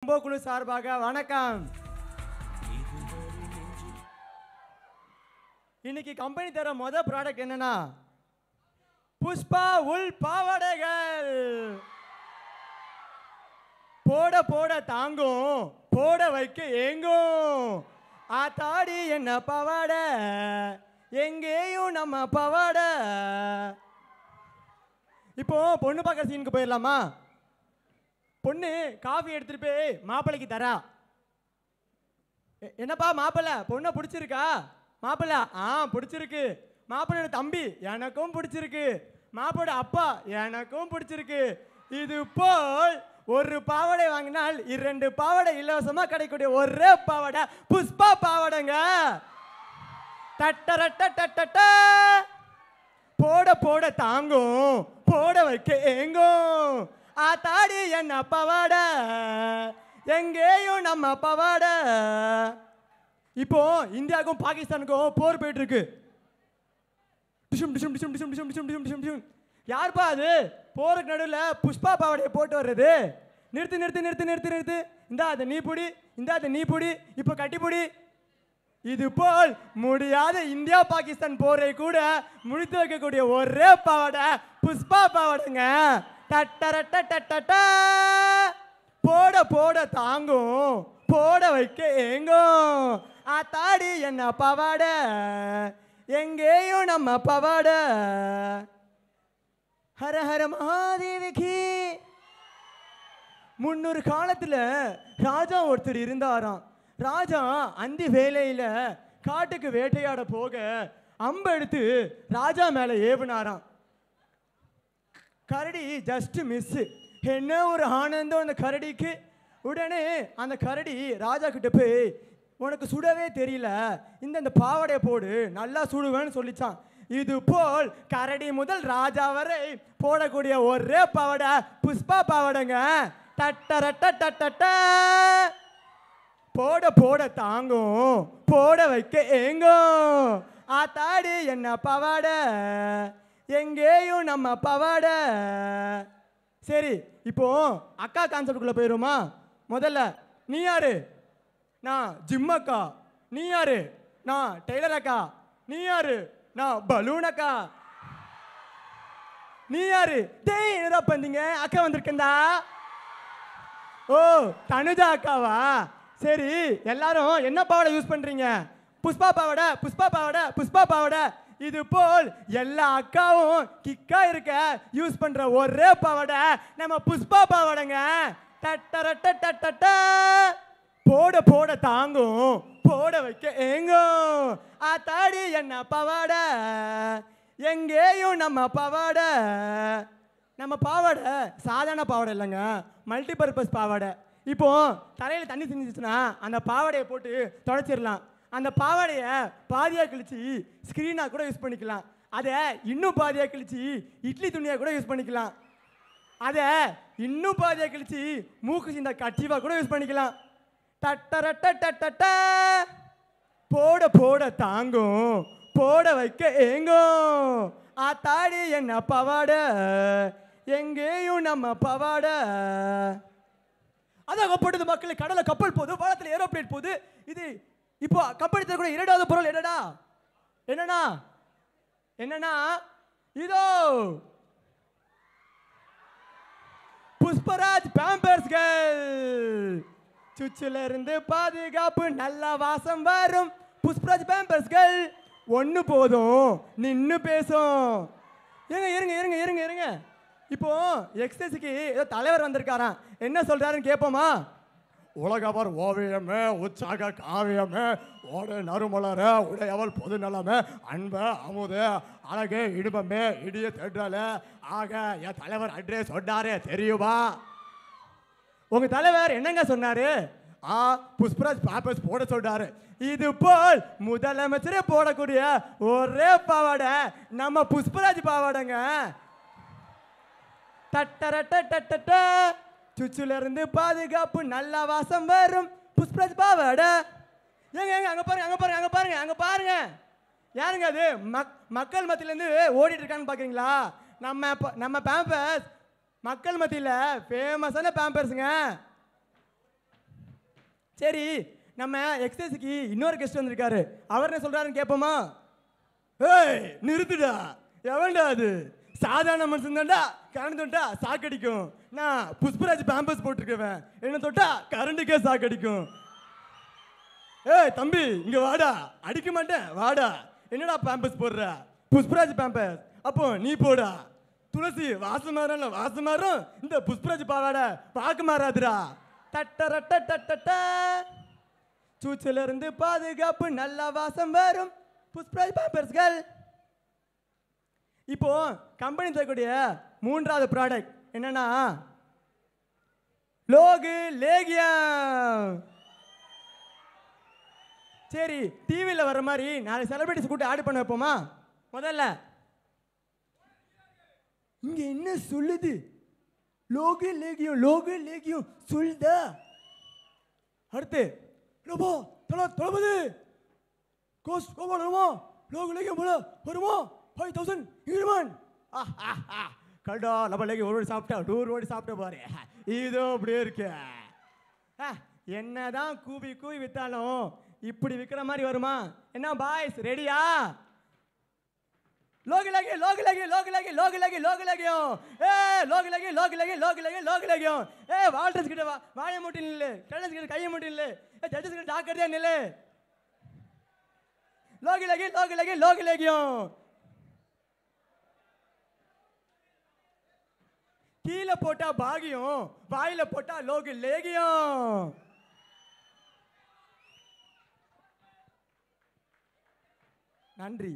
குழு சார்பாக வணக்கம். இன்னைக்கு கம்பெனி தர முதல் ப்ராடக்ட் என்னன்னா புஷ்பா உள் பாவாடைகள். போட போட தாங்கும், போட வைக்க ஏங்கும். ஆத்தாடி என்ன பாவாடை, எங்கேயும் நம்ம பாவாடை. இப்போ பொண்ணு பார்க்குற சீனுக்கு போயிடலாமா? பொண்ணு காஃபி எடுத்துட்டு போய் மாப்பிள்ளைக்கு தரா. என்னப்பா மாப்பிள்ளை, பொண்ணை பிடிச்சிருக்கா? மாப்பிள்ளை பிடிச்சிருக்கு. மாப்பிள்ளையோட தம்பி எனக்கும் பிடிச்சிருக்கு. மாப்பிளோட அப்பா எனக்கும் பிடிச்சிருக்கு. இது போல் ஒரு பாவாடை வாங்கினால் 2 பாவாடை இலவசமா கிடைக்கக்கூடிய ஒரே பாவாடை புஷ்பா பாவாடைங்க. தட்டரட்ட போட போட தாங்கும், போட வைக்க ஏங்கும். ஆத்தாடி என்ன பாவாடை, எங்கேயும் நம்ம பாவாடை. இப்போ இந்தியாவுக்கும் பாகிஸ்தானுக்கும் போர் போயிட்டு இருக்கு. யாருப்பா அது போருக்கு நடுவில் புஷ்பா பாவாடையை போட்டு வர்றது? நிறுத்து நிறுத்து நிறுத்து நிறுத்து நிறுத்து. இந்தா அதை நீ பிடி, இந்தா அதை நீ பிடி, இப்போ கட்டிப்பிடி. இது போல் முடியாத இந்தியா பாகிஸ்தான் போரை கூட முடித்து வைக்கக்கூடிய ஒரே பாவாடை புஷ்பா பாவாடைங்க. தட்டரட்ட போட போட தாங்கும், போட வைக்க ஏங்கும். ஆத்தாடி என்ன பாவாடை, எங்கேயும் நம்ம பாவாடை. ஹர ஹர மகாதேவிக்கு. முன்னொரு காலத்துல ராஜா ஒருத்தர் இருந்தாராம். ராஜா அந்தி வேலையில காட்டுக்கு வேட்டையாட போக அம்பு எடுத்து ராஜா மேல ஏவினாராம். கரடி ஜஸ்ட் மிஸ். என்ன ஒரு ஆனந்தம் அந்த கரடிக்கு. உடனே அந்த கரடி ராஜா கிட்ட போய், உனக்கு சுடவே தெரியல, இந்த பாவாடையை போடு, நல்லா சுடுவேன்னு சொல்லிச்சான். இது போல் கரடி முதல் ராஜா வரை போடக்கூடிய ஒரே பாவாடை புஷ்பா பாவாடைங்க. தட்டரட்ட போட போட தாங்கும், போட வைக்க ஏங்கும். ஆத்தாடி என்ன பாவாடை, எங்கேயும் நம்ம பாவாடை. சரி, இப்போ அக்கா கான்செப்டுக்குள்ள போயிருமா? முதல்ல நீ யாரு? நான் ஜிம் அக்கா. நீ யாரு? நான் டெய்லர் அக்கா. நீ யாரு? நான் பலூன் அக்கா. நீ யாரு? டேய் என்னடா பண்றீங்க? அக்கா வந்திருக்கேன்டா. ஓ தனுஜா அக்காவா? சரி, எல்லாரும் என்ன பாவாடை யூஸ் பண்றீங்க? புஷ்பா பாவாடை, புஷ்பா பாவாடை, புஷ்பா பாவாடை. இது போல் எல்லா அக்காவும் கிக்கா இருக்க யூஸ் பண்ற ஒரே பாவாடை நம்ம புஷ்பா பாவாடைங்க. தட்டரட்ட போட போட தாங்கும், போட வைக்க ஏங்கும். ஆத்தாடி என்ன பாவாடை, எங்கேயும் நம்ம பாவாடை. நம்ம பாவாடை சாதாரண பாவாடை இல்லைங்க, மல்டிபர்பஸ் பாவாடை. இப்போ தலையில் தண்ணி செஞ்சிச்சுன்னா அந்த பாவாடையை போட்டு துடைச்சிடலாம். அந்த பாவாடையை பாதியாக கிழிச்சு ஸ்க்ரீனாக கூட யூஸ் பண்ணிக்கலாம். அதை இன்னும் பாதியாக கிழிச்சு இட்லி துணியாக கூட யூஸ் பண்ணிக்கலாம். அதை இன்னும் பாதியாக கிழிச்சு மூக்கு சிந்த கச்சிவாக கூட யூஸ் பண்ணிக்கலாம். தட்டரட்ட போட போட தாங்கும், போட வைக்க ஏங்கும். ஆத்தாடி என்ன பாவாடை, எங்கேயும் நம்ம பாவாடை. அதான் கப்பட்டது மக்கள். கடலை கப்பல் போகுது, வானத்தில் ஏரோப்ளேன் போகுது. இது இப்போ கப்பல் கூட 2வது பொருள் என்னடா? என்னன்னா என்னன்னா இதோ புஷ்பராஜ் பேம்பர்ஸ்கள். சுச்சுல இருந்து பாதுகாப்பு, நல்ல வாசம் வரும் புஷ்பராஜ் பேம்பர்ஸ்கள். ஒன்று போதும் நின்று பேசும். இருங்க இருங்க இருங்க இருங்க. இப்போ எக்ஸைஸுக்கு ஏதோ தலைவர் வந்திருக்காராம். என்ன சொல்றாருன்னு கேட்போமா? உலகவர் ஓவியமே, உற்சாக காவியமே, ஓட நறுமலர உடையவள் பொது நலமே, அன்பு அமுது அழகே இடுபமே இடிய தேட்டல. ஆக என் தலைவர் அட்ரஸ் சொன்னாரே தெரியுமா? உங்க தலைவர் என்னங்க சொன்னாரு? புஷ்பராஜ் பேப்பர்ஸ் போட சொல்றாரு. இது போல் முதலமைச்சரே போடக்கூடிய ஒரே பாவாடை நம்ம புஷ்பராஜ் பாவாடைங்க. தட்டரட்ட சுச்சுல இருந்து பாதுகாப்பு, நல்ல வாசம் வரும் புஷ்பராஜ் பாவாடை. ஏங்க ஏங்க அங்க பாருங்க, அங்க பாருங்க, அங்க பாருங்க, அங்க பாருங்க. யாருங்க அது? மக்கள் மத்தியிலேருந்து ஓடிட்டு இருக்கான்னு பாக்குறீங்களா? நம்ம பேம்பர்ஸ் மக்கள் மத்தியில் ஃபேமஸான பேம்பர்ஸுங்க. சரி, நம்ம எக்ஸசைஸ்க்கு இன்னொரு கெஸ்ட் வந்திருக்காரு. அவர் என்ன சொல்றாருன்னு கேட்போமா? ஏய் நிறுத்துடா, எவன்டா அது? சாதாரண மனுஷன் தான்டா, கரண்ட் தொட்டா சாக்கடிக்கும். நான் புஷ்பராஜ் பேம்பஸ் போட்டிருக்கேன், என்ன தொட்டா கரண்ட்டுக்கே சாக்கடிக்கும். ஏய் தம்பி இங்க வாடா, அடிக்க மாட்டேன் வாடா. என்னடா பேம்பஸ் போடுற? புஷ்பராஜ் பேம்பஸ். அப்போ நீ போடா. துளசி வாசம் மாறும் வாசம் மாறும், இந்த புஷ்பராஜ் பாவாடை பார்க்க மாறாதுடா. தட்டரட்ட தட்டட்ட சூச்சில இருந்து பாதுகாப்பு, நல்ல வாசம் வரும் புஷ்பராஜ் பேம்பர்ஸ்கள். இப்போ கம்பெனி தரக்கூடிய மூன்றாவது ப்ராடக்ட் என்னன்னா லோகு லேகியம். சரி, டிவியில் வர மாதிரி நாலு செலிபிரிட்டிஸ் கூட்டி ஆட் பண்ண வைப்போமா? முதல்ல இங்க என்ன சொல்லுது? லோகு லேகியம், லோகு லேகியம் சொல்லுதா? அடுத்து லோபோ தளபதி கோஸ் கோபா வருமா? லோகு லேகியம் போல வருமா? 5000 இங்கிரிமெண்ட். கல்டா லப லேகியம் ஒரு சாப்பிட்டா 100 ஓடி சாப்பிட்ட பாரு. இதோ அப்படியே இருக்கு. என்னதான் கூவி கூவி வித்தாலும் இப்படி விற்கிற மாதிரி வருமா? என்ன பாய்ஸ் ரெடியா? லோகு லேகியம், லோகு லேகியம், லோகு லேகியம், லோகு லேகியம், லோகு லேகியம். லோகு லேகியம், லோகு லேகியம், லோகு லேகியம், லோகு லேகியம். வால்டர்ஸ் கிட்ட வாயை மூட்டி நில்லு, டெலஸ் கிட்ட கையை மூட்டி நில்லு, ஜட்ஜஸ் கிட்ட டாக்கர்தே நில்லு. லோகு லேகியம், லோகு லேகியம், லோகு லேகியம். கீழே போட்டா பாகியம், வாயில போட்டா லோகு லேகியம். நன்றி.